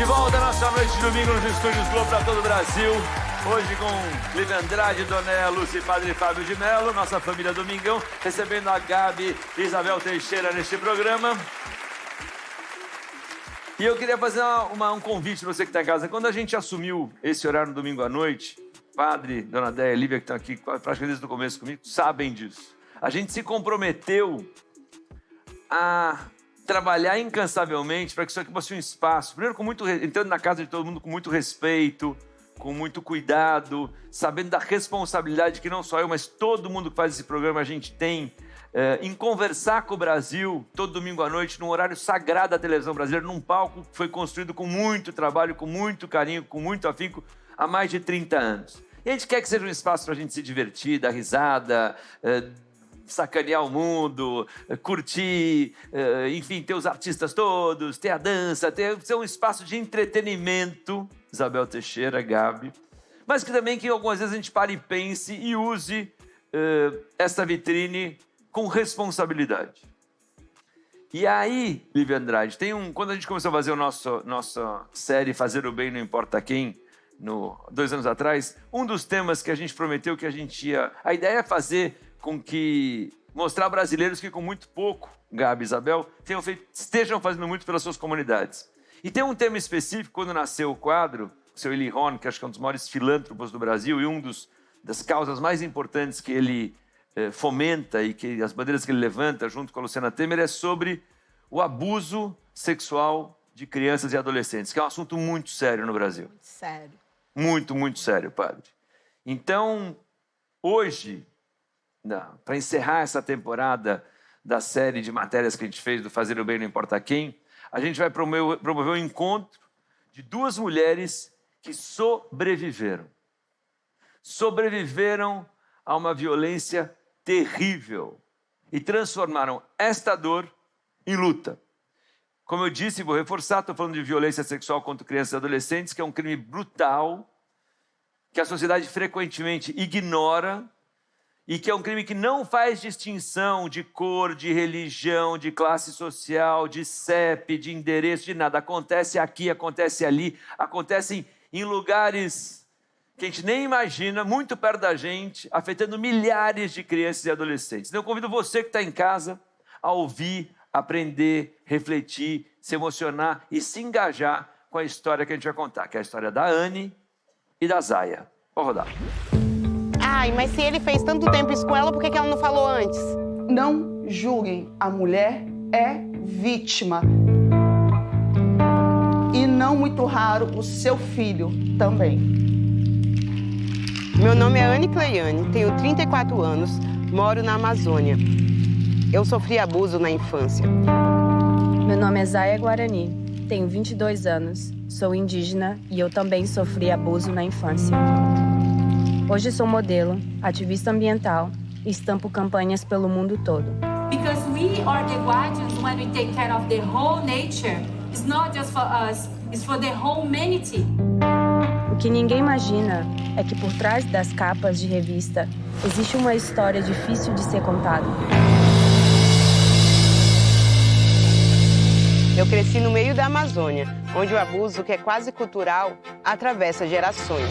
De volta à nossa noite de domingo nos estúdios Globo para todo o Brasil. Hoje com Lívia Andrade, Donéia Lúcia e Padre Fábio de Mello, nossa família Domingão, recebendo a Gabi e Isabel Teixeira neste programa. E eu queria fazer um convite para você que está em casa. Quando a gente assumiu esse horário no domingo à noite, Padre, Dona Déia e Lívia, que estão aqui praticamente desde o começo comigo, sabem disso. A gente se comprometeu a trabalhar incansavelmente para que isso aqui fosse um espaço, primeiro entrando na casa de todo mundo com muito respeito, com muito cuidado, sabendo da responsabilidade que não só eu, mas todo mundo que faz esse programa a gente tem em conversar com o Brasil todo domingo à noite, num horário sagrado da televisão brasileira, num palco que foi construído com muito trabalho, com muito carinho, com muito afinco, há mais de 30 anos. E a gente quer que seja um espaço para a gente se divertir, dar risada, sacanear o mundo, curtir, enfim, ter os artistas todos, ter a dança, ser um espaço de entretenimento, Isabel Teixeira, Gabi, mas que também que algumas vezes a gente pare e pense e use essa vitrine com responsabilidade. E aí, Lívia Andrade, quando a gente começou a fazer nossa série Fazer o Bem Não Importa Quem, 2 anos atrás, um dos temas que a gente prometeu que a gente ia... A ideia é fazer com que mostrar brasileiros que com muito pouco, Gabi e Isabel, estejam fazendo muito pelas suas comunidades. E tem um tema específico, quando nasceu o quadro, o seu Eli Horn, que acho que é um dos maiores filântropos do Brasil e das causas mais importantes que ele fomenta e que as bandeiras que ele levanta junto com a Luciana Temer é sobre o abuso sexual de crianças e adolescentes, que é um assunto muito sério no Brasil. Muito sério. Muito, muito sério, padre. Então, hoje, para encerrar essa temporada da série de matérias que a gente fez do Fazer o Bem Não Importa Quem, a gente vai promover um encontro de 2 mulheres que sobreviveram. Sobreviveram a uma violência terrível e transformaram esta dor em luta. Como eu disse, vou reforçar, estou falando de violência sexual contra crianças e adolescentes, que é um crime brutal, que a sociedade frequentemente ignora, e que é um crime que não faz distinção de cor, de religião, de classe social, de CEP, de endereço, de nada. Acontece aqui, acontece ali, acontece em lugares que a gente nem imagina, muito perto da gente, afetando milhares de crianças e adolescentes. Então eu convido você que está em casa a ouvir, aprender, refletir, se emocionar e se engajar com a história que a gente vai contar, que é a história da Anne e da Zaya. Vou rodar. Ai, mas se ele fez tanto tempo isso com ela, por que ela não falou antes? Não julguem. A mulher é vítima. E não muito raro, o seu filho também. Meu nome é Anne Cleiane, tenho 34 anos, moro na Amazônia. Eu sofri abuso na infância. Meu nome é Zaya Guarani, tenho 22 anos, sou indígena e eu também sofri abuso na infância. Hoje sou modelo, ativista ambiental e estampo campanhas pelo mundo todo. Because we are the guardians when we take care of the whole nature. It's not just for us, it's for the whole humanity. O que ninguém imagina é que por trás das capas de revista existe uma história difícil de ser contada. Eu cresci no meio da Amazônia, onde o abuso, que é quase cultural, atravessa gerações.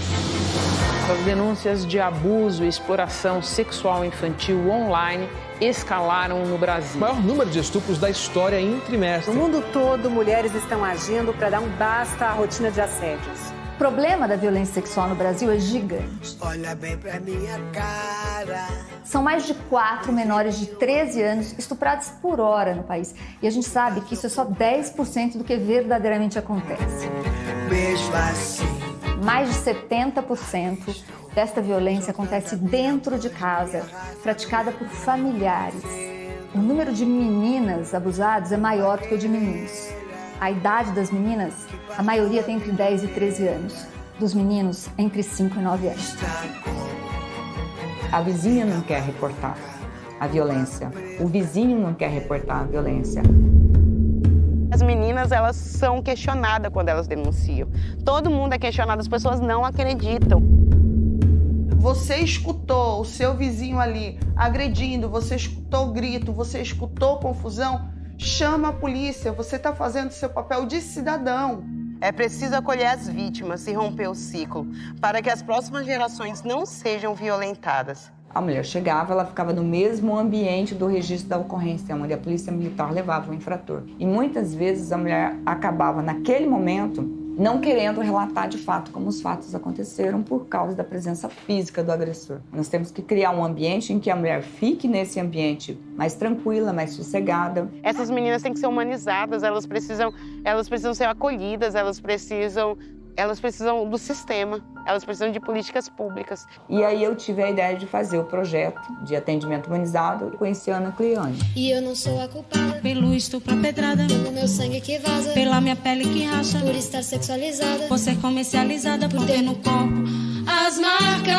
As denúncias de abuso e exploração sexual infantil online escalaram no Brasil. O maior número de estupros da história em trimestre. No mundo todo, mulheres estão agindo para dar um basta à rotina de assédios. O problema da violência sexual no Brasil é gigante. Olha bem pra minha cara. São mais de 4 menores de 13 anos estuprados por hora no país. E a gente sabe que isso é só 10% do que verdadeiramente acontece. Mesmo assim. Mais de 70% desta violência acontece dentro de casa, praticada por familiares. O número de meninas abusadas é maior do que o de meninos. A idade das meninas, a maioria tem entre 10 e 13 anos. Dos meninos, entre 5 e 9 anos. A vizinha não quer reportar a violência. O vizinho não quer reportar a violência. As meninas, elas são questionadas quando elas denunciam. Todo mundo é questionado, as pessoas não acreditam. Você escutou o seu vizinho ali agredindo, você escutou o grito, você escutou confusão, chama a polícia, você está fazendo seu papel de cidadão. É preciso acolher as vítimas e romper o ciclo, para que as próximas gerações não sejam violentadas. A mulher chegava, ela ficava no mesmo ambiente do registro da ocorrência, onde a polícia militar levava o infrator. E muitas vezes a mulher acabava, naquele momento, não querendo relatar de fato como os fatos aconteceram por causa da presença física do agressor. Nós temos que criar um ambiente em que a mulher fique nesse ambiente mais tranquila, mais sossegada. Essas meninas têm que ser humanizadas, elas precisam ser acolhidas, elas precisam do sistema, elas precisam de políticas públicas. E aí eu tive a ideia de fazer o projeto de atendimento humanizado com a Ana Cleane. E eu não sou a culpada pelo estupro, a pedrada, pelo meu sangue que vaza, pela minha pele que racha, por estar sexualizada, por ser comercializada, por ter no corpo as marcas.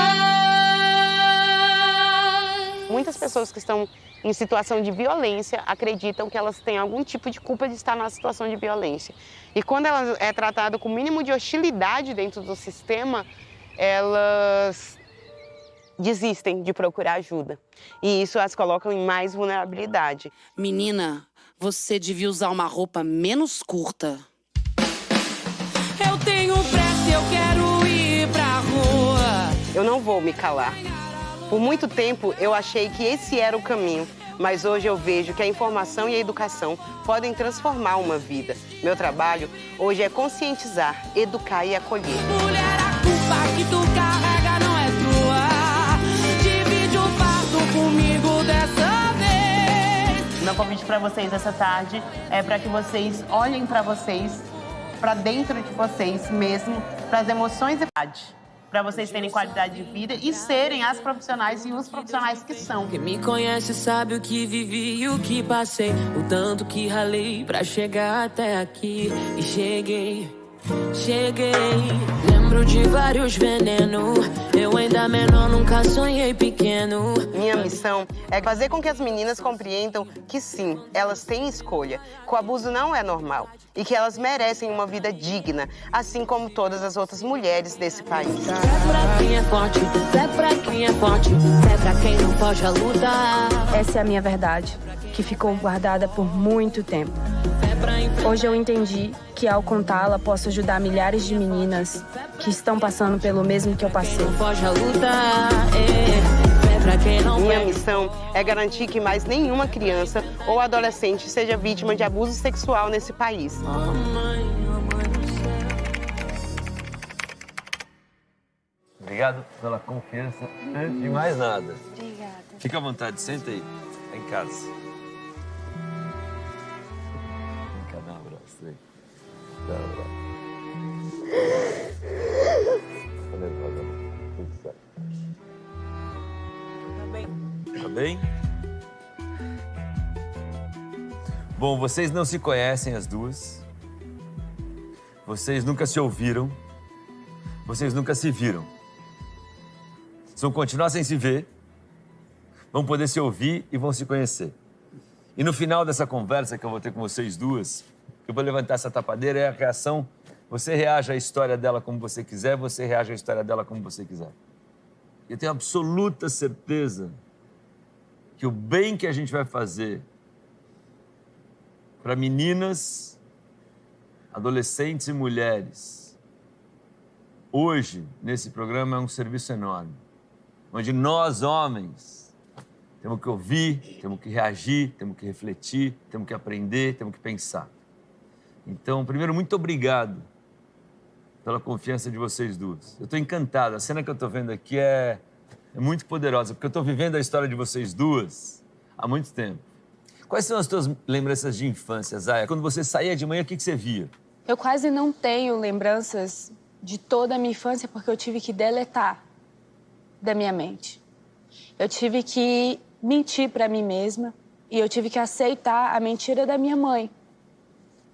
Muitas pessoas que estão em situação de violência acreditam que elas têm algum tipo de culpa de estar na situação de violência. E quando ela é tratada com o mínimo de hostilidade dentro do sistema, elas desistem de procurar ajuda. E isso as coloca em mais vulnerabilidade. Menina, você devia usar uma roupa menos curta. Eu tenho pressa, eu quero ir pra rua. Eu não vou me calar. Por muito tempo, eu achei que esse era o caminho, mas hoje eu vejo que a informação e a educação podem transformar uma vida. Meu trabalho hoje é conscientizar, educar e acolher. Mulher, a culpa que tu carrega não é tua. Divide o fardo comigo dessa vez. Meu convite para vocês essa tarde é para que vocês olhem para vocês, para dentro de vocês mesmo, para as emoções e para vocês terem qualidade de vida e serem as profissionais e os profissionais que são. Quem me conhece sabe o que vivi e o que passei, o tanto que ralei pra chegar até aqui. E cheguei. Lembro de vários venenos, eu ainda menor nunca sonhei pequeno. Minha missão é fazer com que as meninas compreendam que sim, elas têm escolha, que o abuso não é normal e que elas merecem uma vida digna, assim como todas as outras mulheres desse país. É pra quem é forte, é pra quem é forte, é pra quem não pode lutar. Essa é a minha verdade, que ficou guardada por muito tempo. Hoje eu entendi que ao contá-la posso ajudar milhares de meninas que estão passando pelo mesmo que eu passei. Minha missão é garantir que mais nenhuma criança ou adolescente seja vítima de abuso sexual nesse país. Obrigado pela confiança. Antes de mais nada. Obrigada. Fica à vontade, senta aí. Tá em casa. Vem cá, dá um abraço aí. Dá um abraço. Tá nervosa, não? Tudo certo. Tá bem? Bom, vocês não se conhecem as duas. Vocês nunca se ouviram. Vocês nunca se viram. Vocês vão continuar sem se ver. Vão poder se ouvir e vão se conhecer. E no final dessa conversa que eu vou ter com vocês duas, eu vou levantar essa tapadeira e a reação, você reage à história dela como você quiser, você reage à história dela como você quiser. Eu tenho absoluta certeza que o bem que a gente vai fazer para meninas, adolescentes e mulheres, hoje, nesse programa, é um serviço enorme. Onde nós, homens, temos que ouvir, temos que reagir, temos que refletir, temos que aprender, temos que pensar. Então, primeiro, muito obrigado pela confiança de vocês duas. Eu estou encantado. A cena que eu estou vendo aqui é muito poderosa, porque eu estou vivendo a história de vocês duas há muito tempo. Quais são as tuas lembranças de infância, Zaya? Quando você saía de manhã, o que você via? Eu quase não tenho lembranças de toda a minha infância porque eu tive que deletar da minha mente. Eu tive que mentir para mim mesma e eu tive que aceitar a mentira da minha mãe.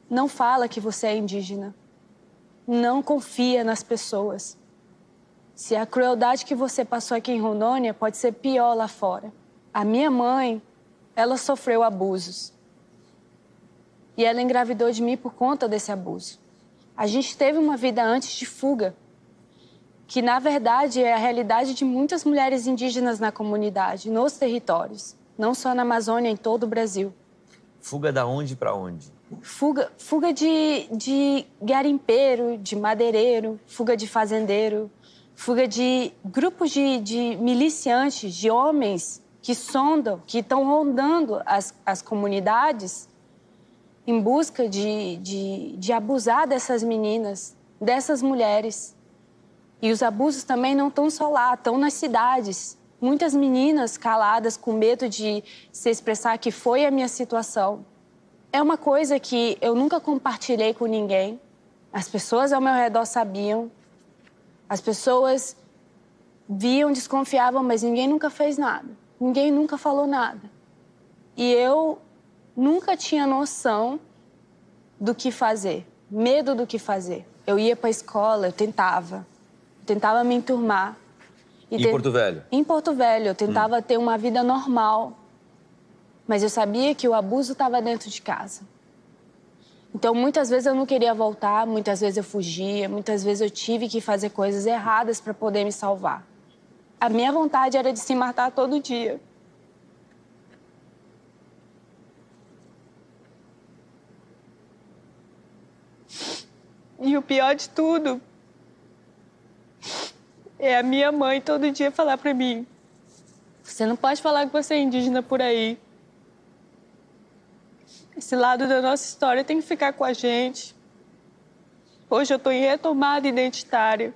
Não fala que você é indígena. Não confia nas pessoas. Se a crueldade que você passou aqui em Rondônia pode ser pior lá fora. A minha mãe, ela sofreu abusos. E ela engravidou de mim por conta desse abuso. A gente teve uma vida antes de fuga, que, na verdade, é a realidade de muitas mulheres indígenas na comunidade, nos territórios. Não só na Amazônia, em todo o Brasil. Fuga da onde para onde? Fuga de garimpeiro, de madeireiro, fuga de fazendeiro, fuga de grupos de miliciantes, de homens que sondam, que estão rondando as comunidades em busca de abusar dessas meninas, dessas mulheres. E os abusos também não estão só lá, estão nas cidades. Muitas meninas caladas, com medo de se expressar que foi a minha situação. É uma coisa que eu nunca compartilhei com ninguém. As pessoas ao meu redor sabiam. As pessoas viam, desconfiavam, mas ninguém nunca fez nada. Ninguém nunca falou nada. E eu nunca tinha noção do que fazer, medo do que fazer. Eu ia para a escola, eu tentava me enturmar. Em Porto Velho? Em Porto Velho, eu tentava ter uma vida normal. Mas eu sabia que o abuso estava dentro de casa. Então, muitas vezes eu não queria voltar, muitas vezes eu fugia, muitas vezes eu tive que fazer coisas erradas para poder me salvar. A minha vontade era de se matar todo dia. E o pior de tudo é a minha mãe todo dia falar pra mim: você não pode falar que você é indígena por aí. Esse lado da nossa história tem que ficar com a gente. Hoje eu tô em retomada identitária.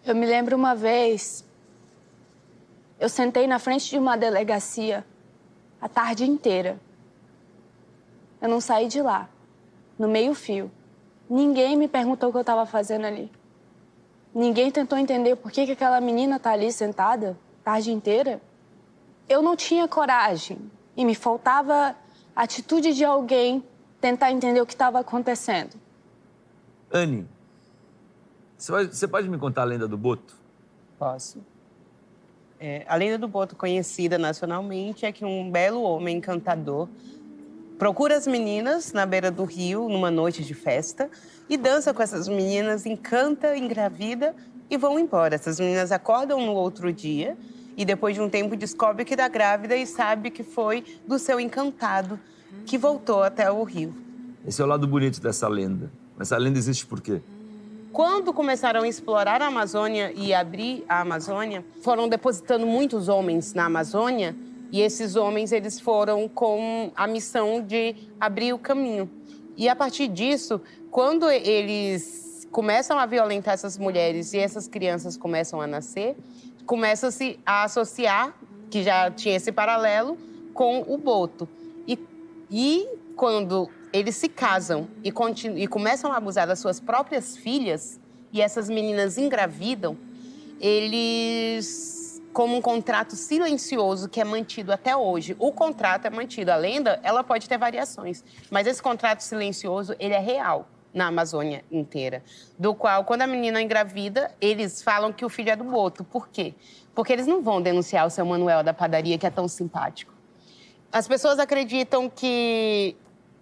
Eu me lembro uma vez, eu sentei na frente de uma delegacia a tarde inteira. Eu não saí de lá, no meio-fio. Ninguém me perguntou o que eu estava fazendo ali. Ninguém tentou entender por que aquela menina tá ali sentada a tarde inteira. Eu não tinha coragem e me faltava a atitude de alguém tentar entender o que estava acontecendo. Anne, você pode me contar a lenda do Boto? Posso. A lenda do Boto, conhecida nacionalmente, é que um belo homem encantador procura as meninas na beira do rio, numa noite de festa, e dança com essas meninas, encanta, engravida e vão embora. Essas meninas acordam no outro dia e, depois de um tempo, descobre que está grávida e sabe que foi do seu encantado que voltou até o rio. Esse é o lado bonito dessa lenda. Mas essa lenda existe por quê? Quando começaram a explorar a Amazônia e abrir a Amazônia, foram depositando muitos homens na Amazônia. E esses homens, eles foram com a missão de abrir o caminho. E a partir disso, quando eles começam a violentar essas mulheres e essas crianças começam a nascer, começa-se a associar, que já tinha esse paralelo, com o Boto. E quando eles se casam e começam a abusar das suas próprias filhas, e essas meninas engravidam, eles... como um contrato silencioso que é mantido até hoje. O contrato é mantido. A lenda, ela pode ter variações, mas esse contrato silencioso, ele é real na Amazônia inteira. Do qual, quando a menina engravida, eles falam que o filho é do Boto. Por quê? Porque eles não vão denunciar o seu Manuel da padaria, que é tão simpático. As pessoas acreditam que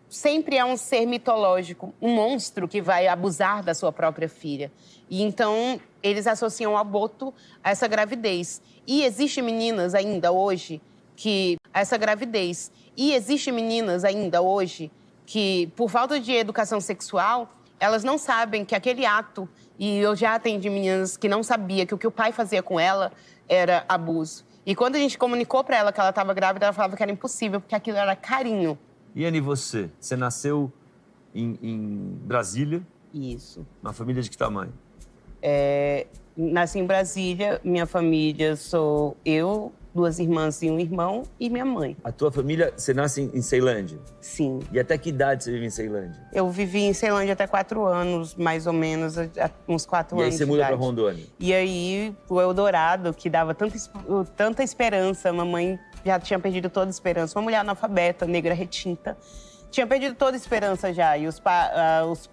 sempre é um ser mitológico, um monstro que vai abusar da sua própria filha. E então, eles associam o Boto a essa gravidez. E existem meninas ainda hoje que... por falta de educação sexual, elas não sabem que aquele ato... E eu já atendi meninas que não sabiam que o pai fazia com ela era abuso. E quando a gente comunicou para ela que ela estava grávida, ela falava que era impossível, porque aquilo era carinho. E Anne, você? Você nasceu em Brasília? Isso. Uma família de que tamanho? Nasci em Brasília, minha família sou eu, 2 irmãs e um irmão e minha mãe. A tua família, você nasce em Ceilândia? Sim. E até que idade você vive em Ceilândia? Eu vivi em Ceilândia até 4 anos, mais ou menos, uns 4 anos. E aí você muda para Rondônia? E aí, o Eldorado, que dava tanta esperança, a mamãe já tinha perdido toda a esperança. Uma mulher analfabeta, negra retinta, tinha perdido toda a esperança já. E os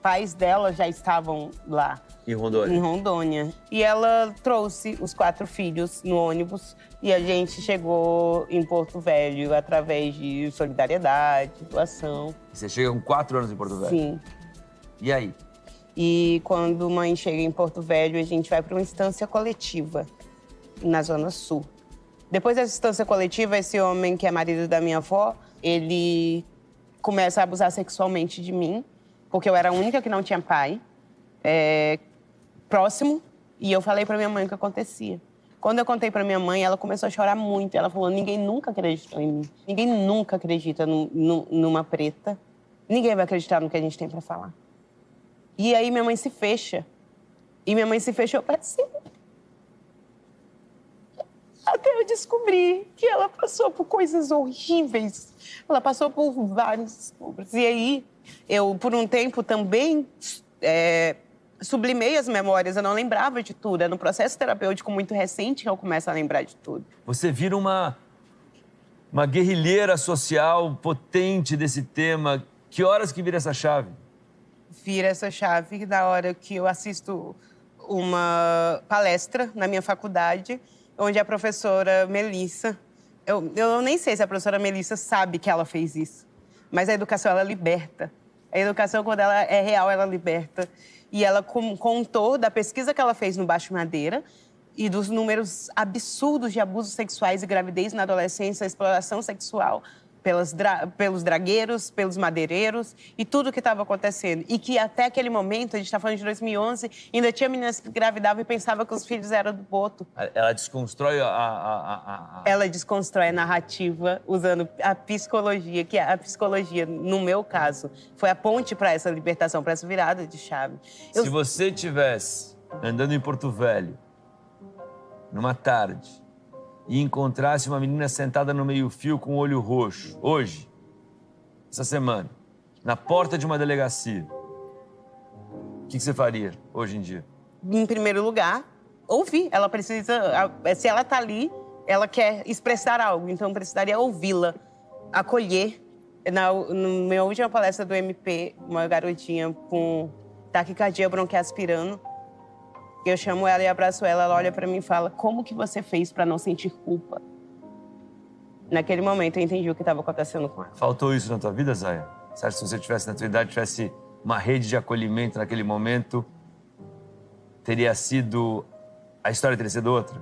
pais dela já estavam lá. Em Rondônia? Em Rondônia. E ela trouxe os 4 filhos no ônibus e a gente chegou em Porto Velho através de solidariedade, doação. Você chega com 4 anos em Porto Velho? Sim. E aí? E quando mãe chega em Porto Velho, a gente vai para uma instância coletiva na Zona Sul. Depois dessa instância coletiva, esse homem, que é marido da minha avó, ele começa a abusar sexualmente de mim, porque eu era a única que não tinha pai próximo, e eu falei pra minha mãe o que acontecia. Quando eu contei pra minha mãe, ela começou a chorar muito. Ela falou, ninguém nunca acreditou em mim. Ninguém nunca acredita numa preta. Ninguém vai acreditar no que a gente tem pra falar. E aí minha mãe se fecha. E minha mãe se fechou pra sempre. Até eu descobri que ela passou por coisas horríveis. Ela passou por vários estupros. E aí, eu, por um tempo, também sublimei as memórias. Eu não lembrava de tudo. É no processo terapêutico muito recente que eu começo a lembrar de tudo. Você vira uma guerrilheira social potente desse tema. Que horas que vira essa chave? Vira essa chave da hora que eu assisto uma palestra na minha faculdade, onde a professora Melissa... Eu nem sei se a professora Melissa sabe que ela fez isso, mas a educação, ela liberta. A educação, quando ela é real, ela liberta. E ela contou da pesquisa que ela fez no Baixo Madeira e dos números absurdos de abusos sexuais e gravidez na adolescência, exploração sexual pelos dragueiros, pelos madeireiros e tudo o que estava acontecendo. E que até aquele momento, a gente está falando de 2011, ainda tinha meninas que engravidavam e pensavam que os filhos eram do boto. Ela desconstrói Ela desconstrói a narrativa usando a psicologia, que a psicologia, no meu caso, foi a ponte para essa libertação, para essa virada de chave. Se você estivesse andando em Porto Velho, numa tarde, e encontrasse uma menina sentada no meio-fio com o olho roxo, hoje, essa semana, na porta de uma delegacia, o que você faria hoje em dia? Em primeiro lugar, ouvir. Ela precisa... Se ela está ali, ela quer expressar algo, então precisaria ouvi-la, acolher. Na minha última palestra do MP, uma garotinha com taquicardia bronquiaspirando, eu chamo ela e abraço ela, ela olha pra mim e fala, como que você fez pra não sentir culpa? Naquele momento eu entendi o que estava acontecendo com ela. Faltou isso na tua vida, Zaya? Você acha que se você tivesse na tua idade, tivesse uma rede de acolhimento naquele momento, teria sido... a história teria sido outra?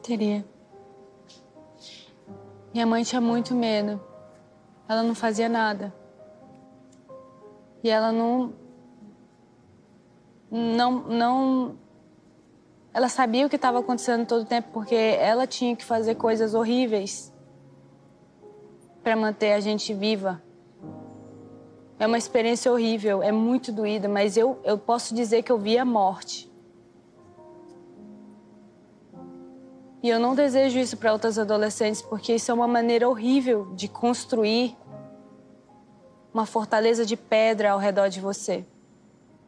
Teria. Minha mãe tinha muito medo. Ela não fazia nada. E ela não... Ela sabia o que estava acontecendo todo o tempo, porque ela tinha que fazer coisas horríveis para manter a gente viva. É uma experiência horrível, é muito doída, mas eu posso dizer que eu vi a morte. E eu não desejo isso para outras adolescentes, porque isso é uma maneira horrível de construir uma fortaleza de pedra ao redor de você.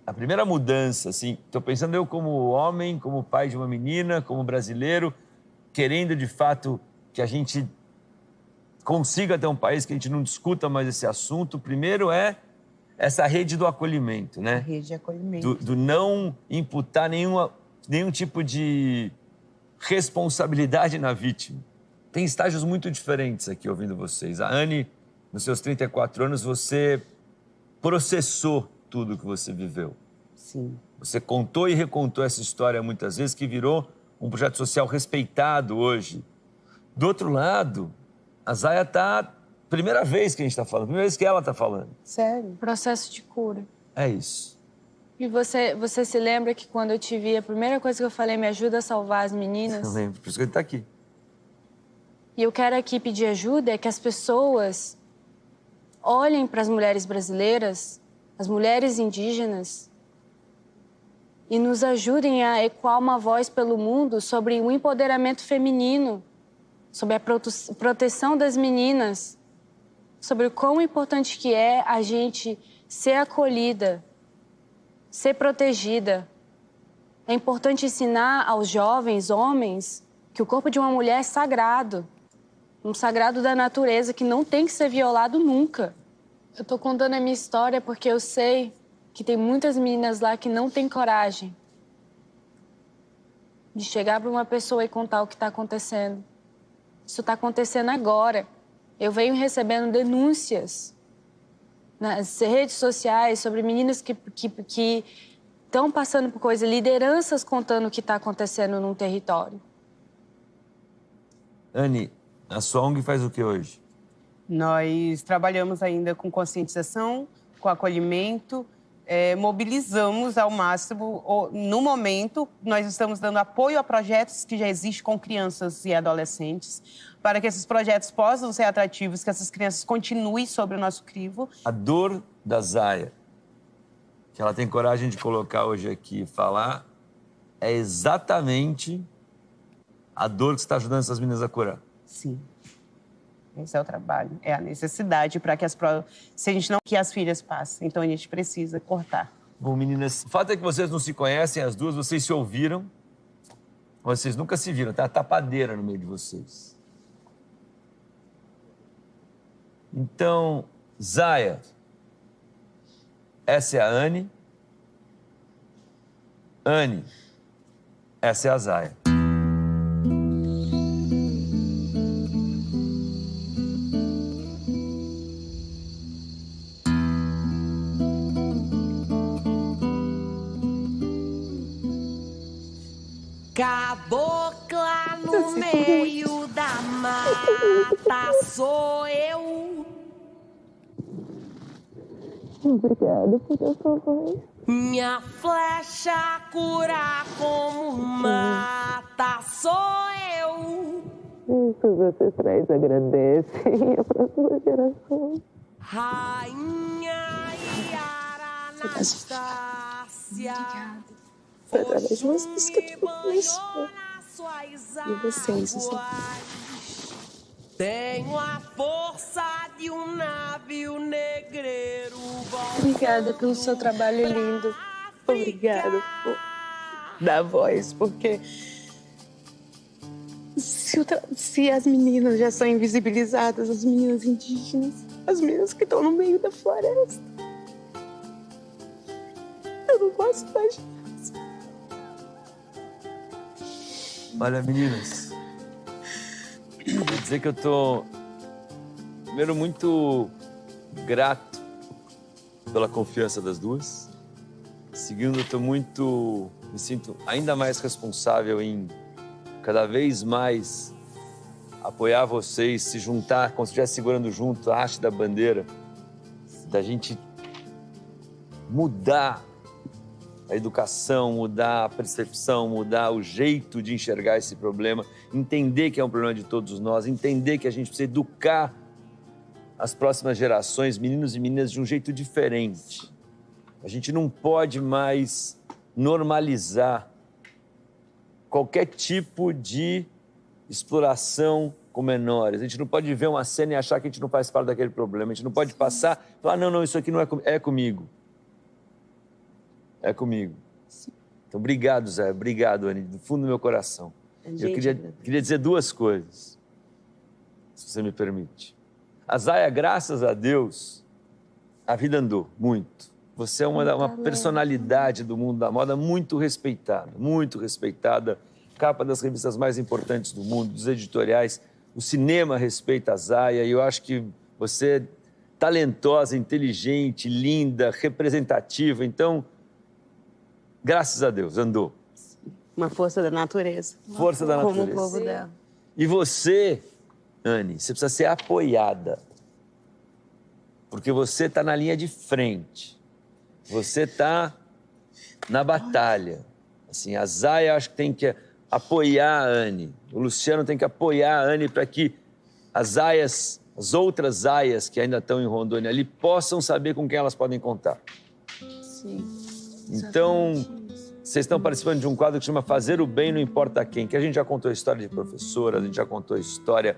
A primeira mudança, assim, tô pensando eu como homem, como pai de uma menina, como brasileiro, querendo de fato que a gente consiga ter um país que a gente não discuta mais esse assunto. Primeiro é essa rede do acolhimento, né? A rede de acolhimento. Do não imputar nenhum tipo de responsabilidade na vítima. Tem estágios muito diferentes aqui ouvindo vocês. A Anne, nos seus 34 anos, você processou tudo que você viveu. Sim. Você contou e recontou essa história muitas vezes, que virou um projeto social respeitado hoje. Do outro lado, a Zaya está... Primeira vez que a gente está falando, primeira vez que ela está falando. Sério? Processo de cura. É isso. E você se lembra que quando eu te vi, a primeira coisa que eu falei, me ajuda a salvar as meninas? Eu lembro, por isso que ele está aqui. E eu quero aqui pedir ajuda, é que as pessoas olhem para as mulheres brasileiras, as mulheres indígenas, e nos ajudem a ecoar uma voz pelo mundo sobre o empoderamento feminino, sobre a proteção das meninas, sobre o quão importante que é a gente ser acolhida, ser protegida. É importante ensinar aos jovens homens que o corpo de uma mulher é sagrado, um sagrado da natureza que não tem que ser violado nunca. Eu tô contando a minha história porque eu sei que tem muitas meninas lá que não têm coragem de chegar para uma pessoa e contar o que está acontecendo. Isso está acontecendo agora. Eu venho recebendo denúncias nas redes sociais sobre meninas que estão passando por coisas, lideranças contando o que está acontecendo num território. Anne, a sua ONG faz o que hoje? Nós trabalhamos ainda com conscientização, com acolhimento, mobilizamos ao máximo. No momento, nós estamos dando apoio a projetos que já existem com crianças e adolescentes, para que esses projetos possam ser atrativos, que essas crianças continuem sobre o nosso crivo. A dor da Zaya, que ela tem coragem de colocar hoje aqui e falar, é exatamente a dor que você está ajudando essas meninas a curar. Sim. Esse é o trabalho, é a necessidade para que se a gente não que as filhas passem, então a gente precisa cortar. Bom, meninas, o fato é que vocês não se conhecem, as duas, vocês se ouviram, vocês nunca se viram, tem uma tapadeira no meio de vocês. Então, Zaya, essa é a Anne. Anne, essa é a Zaya. Cabocla no meio da mata sou eu. Obrigada por ter sua voz. Minha flecha cura como mata sou eu. Isso os ancestrais agradecem a próxima geração. Rainha Yara Anastácia. Foi através de vocês que eu conheço. E vocês, os tenho a força de um navio negreiro. Obrigada pelo seu trabalho lindo. Obrigada por dar voz, porque se as meninas já são invisibilizadas, as meninas indígenas, as meninas que estão no meio da floresta, eu não posso imaginar. Olha, meninas, vou dizer que eu tô, primeiro, muito grato pela confiança das duas. Segundo, eu tô me sinto ainda mais responsável em cada vez mais apoiar vocês, se juntar, como se estivesse segurando junto a haste da bandeira, da gente mudar a educação, mudar a percepção, mudar o jeito de enxergar esse problema, entender que é um problema de todos nós, entender que a gente precisa educar as próximas gerações, meninos e meninas, de um jeito diferente. A gente não pode mais normalizar qualquer tipo de exploração com menores. A gente não pode ver uma cena e achar que a gente não faz parte daquele problema. A gente não pode passar e falar, não, isso aqui não é comigo. É comigo. Sim. Então, obrigado, Zé. Obrigado, Anne, do fundo do meu coração. Eu queria dizer duas coisas, se você me permite. A Zaya, graças a Deus, a vida andou muito. Você é uma personalidade do mundo da moda muito respeitada, capa das revistas mais importantes do mundo, dos editoriais. O cinema respeita a Zaya e eu acho que você é talentosa, inteligente, linda, representativa. Então, graças a Deus, andou. Uma força da natureza. Força da natureza. Como o povo dela. E você, Anne, você precisa ser apoiada. Porque você está na linha de frente. Você está na batalha. Assim, a Zaya, acho que tem que apoiar a Anne. O Luciano tem que apoiar a Anne para que as outras Zayas que ainda estão em Rondônia ali, possam saber com quem elas podem contar. Sim. Então, vocês estão participando de um quadro que chama Fazer o Bem Não Importa Quem, que a gente já contou a história de professora, a gente já contou a história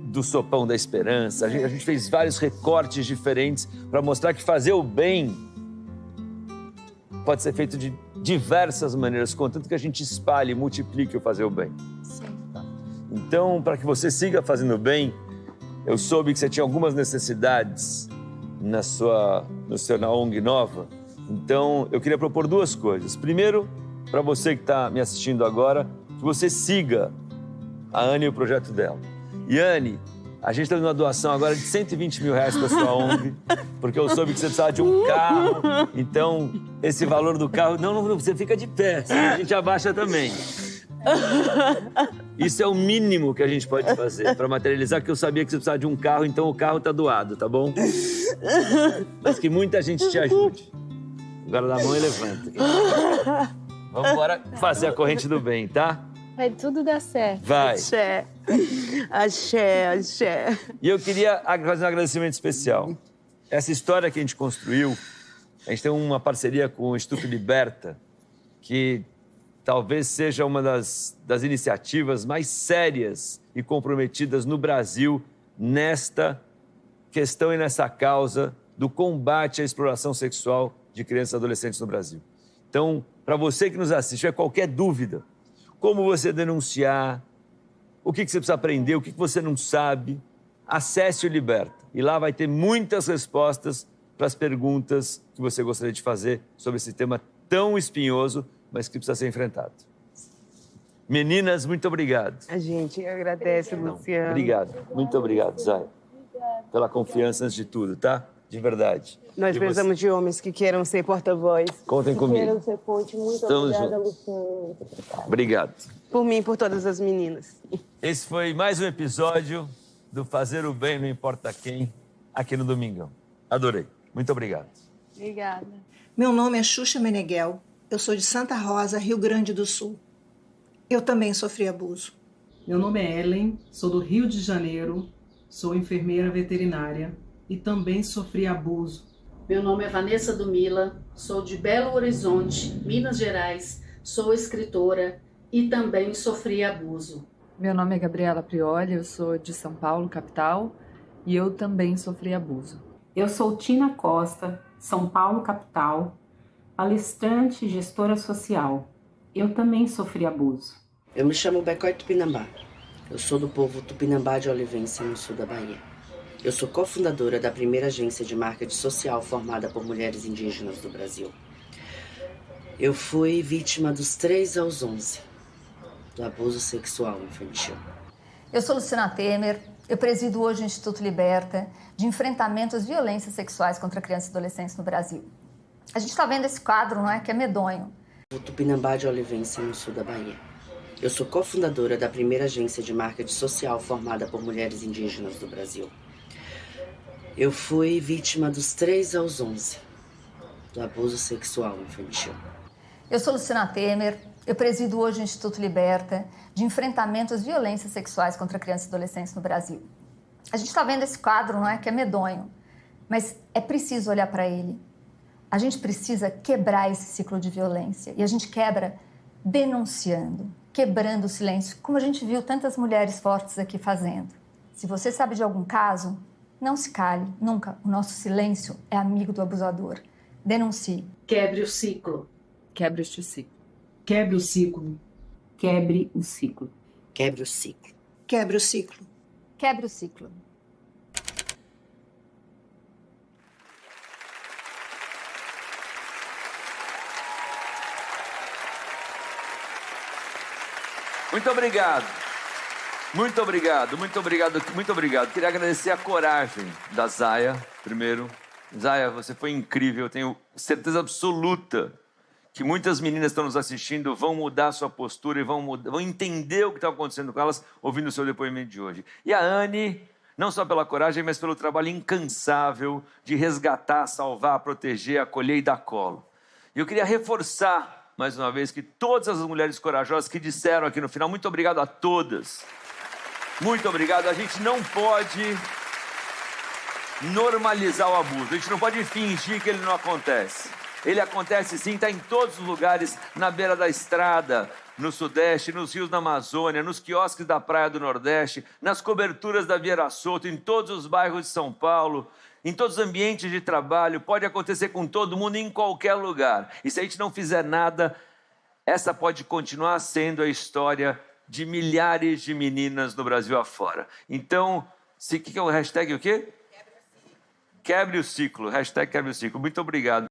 do Sopão da Esperança, a gente fez vários recortes diferentes para mostrar que fazer o bem pode ser feito de diversas maneiras, contanto que a gente espalhe e multiplique o fazer o bem. Sim. Então, para que você siga fazendo bem, eu soube que você tinha algumas necessidades na ONG nova. Então, eu queria propor duas coisas. Primeiro, para você que está me assistindo agora, que você siga a Anne e o projeto dela. E, Anne, a gente está dando uma doação agora de R$120 mil para a sua ONG, porque eu soube que você precisava de um carro. Então, esse valor do carro... Não, você fica de pé, senão a gente abaixa também. Isso é o mínimo que a gente pode fazer para materializar, que eu sabia que você precisava de um carro, então o carro tá doado, tá bom? Mas que muita gente te ajude. Agora dá a mão e levanta. Vamos embora fazer a corrente do bem, tá? Vai tudo dar certo. Vai. Axé. Axé, axé. E eu queria fazer um agradecimento especial. Essa história que a gente construiu, a gente tem uma parceria com o Instituto Liberta, que talvez seja uma das iniciativas mais sérias e comprometidas no Brasil nesta questão e nessa causa do combate à exploração sexual de crianças e adolescentes no Brasil. Então, para você que nos assiste, tiver qualquer dúvida, como você denunciar, o que você precisa aprender, o que você não sabe, acesse o Liberta. E lá vai ter muitas respostas para as perguntas que você gostaria de fazer sobre esse tema tão espinhoso, mas que precisa ser enfrentado. Meninas, muito obrigado. A gente agradece, Luciano. Obrigado. Muito obrigado, Zay. Pela confiança antes de tudo, tá? De verdade. Nós precisamos de homens que queiram ser porta-voz. Contem comigo. Que queiram ser ponte. Muito Estamos obrigada, juntos. Luciano. Obrigado. Por mim e por todas as meninas. Esse foi mais um episódio do Fazer o Bem Não Importa Quem, aqui no Domingão. Adorei. Muito obrigado. Obrigada. Meu nome é Xuxa Meneghel. Eu sou de Santa Rosa, Rio Grande do Sul. Eu também sofri abuso. Meu nome é Ellen, sou do Rio de Janeiro, sou enfermeira veterinária e também sofri abuso. Meu nome é Vanessa Dumila, sou de Belo Horizonte, Minas Gerais, sou escritora e também sofri abuso. Meu nome é Gabriela Prioli, eu sou de São Paulo, capital, e eu também sofri abuso. Eu sou Tina Costa, São Paulo, capital, palestrante e gestora social. Eu também sofri abuso. Eu me chamo Becói Tupinambá. Eu sou do povo Tupinambá de Olivença, no sul da Bahia. Eu sou cofundadora da primeira agência de marketing social formada por mulheres indígenas do Brasil. Eu fui vítima dos 3 aos 11 do abuso sexual infantil. Eu sou Luciana Temer, eu presido hoje o Instituto Liberta, de enfrentamento às violências sexuais contra crianças e adolescentes no Brasil. A gente está vendo esse quadro, não é? Que é medonho. O Tupinambá de Olivença, no sul da Bahia. Eu sou cofundadora da primeira agência de marketing social formada por mulheres indígenas do Brasil. Eu fui vítima dos 3 aos 11 do abuso sexual infantil. Eu sou Luciana Temer, eu presido hoje o Instituto Liberta, de enfrentamento às violências sexuais contra crianças e adolescentes no Brasil. A gente está vendo esse quadro, não é? Que é medonho, mas é preciso olhar para ele. A gente precisa quebrar esse ciclo de violência e a gente quebra denunciando, quebrando o silêncio, como a gente viu tantas mulheres fortes aqui fazendo. Se você sabe de algum caso, não se cale, nunca. O nosso silêncio é amigo do abusador. Denuncie. Quebre o ciclo. Quebre este ciclo. Quebre o ciclo. Quebre o ciclo. Quebre o ciclo. Quebre o ciclo. Quebre o ciclo. Muito obrigado. Muito obrigado, muito obrigado, muito obrigado. Queria agradecer a coragem da Zaya, primeiro. Zaya, você foi incrível. Eu tenho certeza absoluta que muitas meninas que estão nos assistindo vão mudar a sua postura e vão entender o que está acontecendo com elas ouvindo o seu depoimento de hoje. E a Anne, não só pela coragem, mas pelo trabalho incansável de resgatar, salvar, proteger, acolher e dar colo. E eu queria reforçar, mais uma vez, que todas as mulheres corajosas que disseram aqui no final, muito obrigado a todas. Muito obrigado. A gente não pode normalizar o abuso. A gente não pode fingir que ele não acontece. Ele acontece sim, está em todos os lugares, na beira da estrada, no Sudeste, nos rios da Amazônia, nos quiosques da Praia do Nordeste, nas coberturas da Vieira Soto, em todos os bairros de São Paulo, em todos os ambientes de trabalho. Pode acontecer com todo mundo, em qualquer lugar. E se a gente não fizer nada, essa pode continuar sendo a história de milhares de meninas no Brasil afora. Então, o que é o hashtag o quê? Quebre o ciclo. Hashtag quebre o ciclo. Muito obrigado.